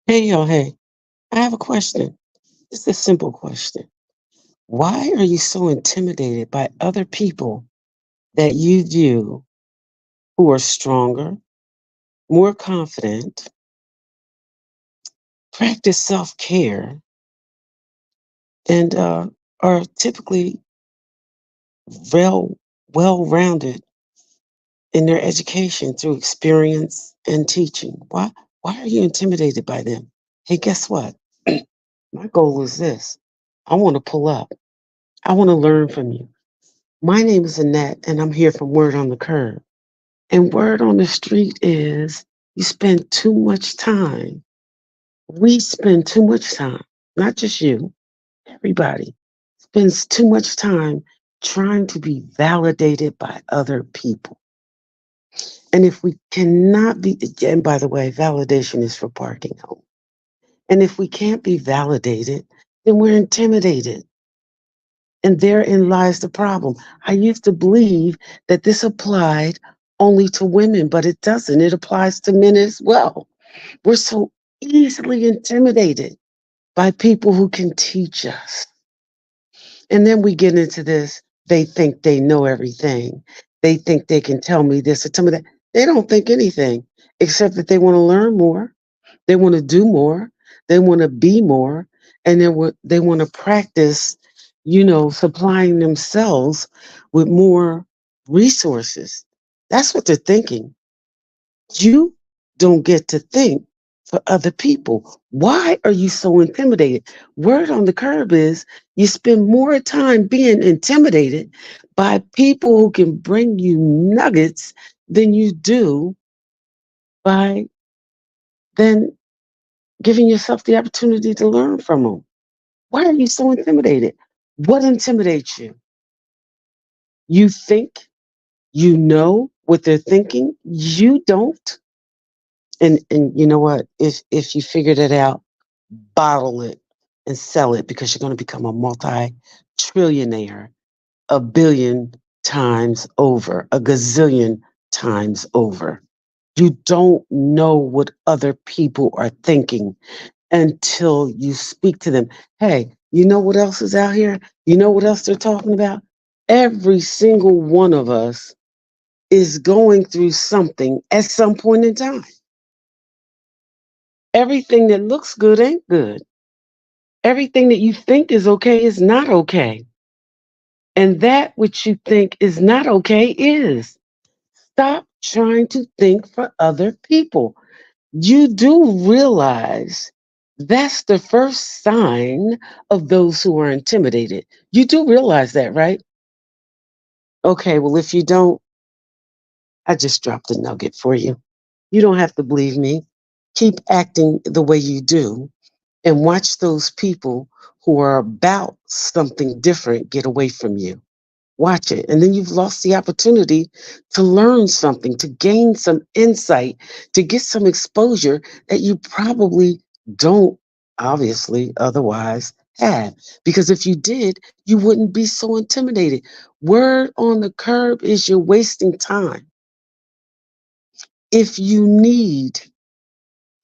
Hey, yo, hey, I have a question. It's a simple question. Why are you so intimidated by other people that you view who are stronger, more confident, practice self care, and are typically well well rounded in their education through experience and teaching? Why are you intimidated by them? Hey, guess what? My goal is this. I want to pull up. I want to learn from you. My name is Annette, and I'm here from Word on the Curb. And word on the street is you spend too much time. We spend too much time, not just you, everybody spends too much time trying to be validated by other people. And if we cannot be, and by the way, validation is for parking home. And if we can't be validated, then we're intimidated. And therein lies the problem. I used to believe that this applied only to women, but it doesn't. It applies to men as well. We're so easily intimidated by people who can teach us. And then we get into this, they think they know everything. They think they can tell me this or tell me that. They don't think anything except that they want to learn more. They want to do more. They want to be more. And then they want to practice, supplying themselves with more resources. That's what they're thinking. You don't get to think for other people. Why are you so intimidated? Word on the curb is you spend more time being intimidated by people who can bring you nuggets than you do by then giving yourself the opportunity to learn from them. Why are you so intimidated? What intimidates you? You think you know what they're thinking? You don't. And you know what? If you figured it out, bottle it and sell it because you're going to become a multi-trillionaire a billion times over, a gazillion times over. You don't know what other people are thinking until you speak to them. Hey, you know what else is out here? You know what else they're talking about? Every single one of us is going through something at some point in time. Everything that looks good ain't good. Everything that you think is okay is not okay. And that which you think is not okay is. Stop trying to think for other people. You do realize that's the first sign of those who are intimidated. You do realize that, right? Okay, well, if you don't, I just dropped a nugget for you. You don't have to believe me. Keep acting the way you do and watch those people who are about something different get away from you. Watch it. And then you've lost the opportunity to learn something, to gain some insight, to get some exposure that you probably don't obviously otherwise have. Because if you did, you wouldn't be so intimidated. Word on the curb is you're wasting time. If you need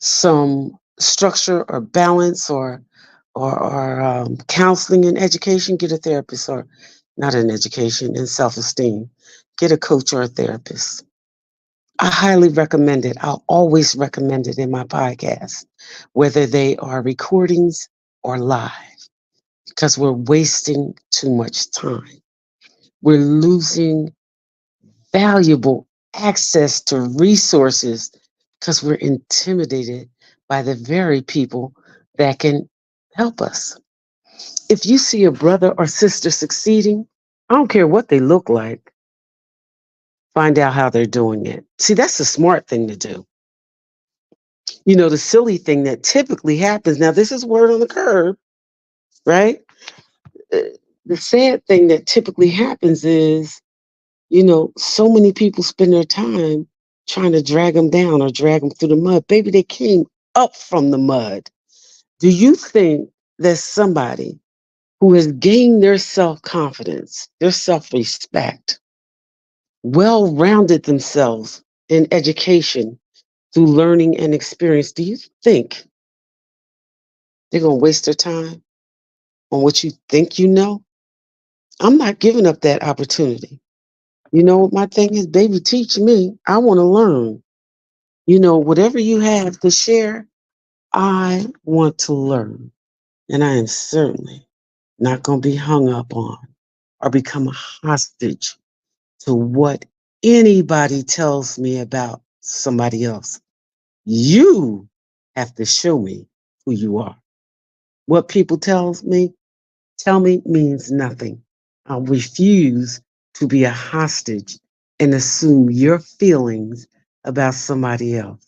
some structure or balance or counseling and education, get a therapist, or not in education, in self-esteem, get a coach or a therapist. I highly recommend it. I'll always recommend it in my podcast, whether they are recordings or live, because we're wasting too much time. We're losing valuable access to resources because we're intimidated by the very people that can help us. If you see a brother or sister succeeding, I don't care what they look like, find out how they're doing it. See, that's the smart thing to do. The silly thing that typically happens, now this is word on the curb, right? Uh, The sad thing that typically happens is, so many people spend their time trying to drag them down or drag them through the mud. Baby, they came up from the mud. Do you think that somebody who has gained their self confidence, their self respect, well rounded themselves in education through learning and experience, do you think They're going to waste their time on what you think you know. I'm not giving up that opportunity. You know what my thing is, baby, teach me. I want to learn. Whatever you have to share, I want to learn. And I am certainly not going to be hung up on or become a hostage to what anybody tells me about somebody else. You have to show me who you are. What people tell me means nothing. I refuse to be a hostage and assume your feelings about somebody else,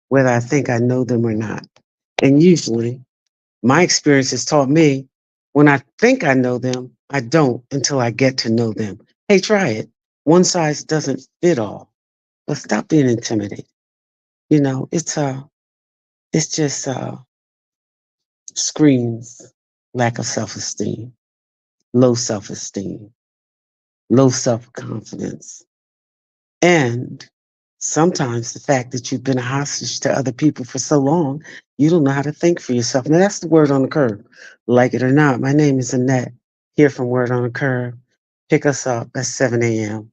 whether I think I know them or not. And usually, my experience has taught me when I think I know them, I don't until I get to know them. Hey, try it. One size doesn't fit all. But stop being intimidated. It's just screams lack of self-esteem, low self-esteem, low self-confidence, and sometimes the fact that you've been a hostage to other people for so long, you don't know how to think for yourself. Now, that's the word on the curve. Like it or not, my name is Annette, here from Word on the Curve. Pick us up at 7 a.m.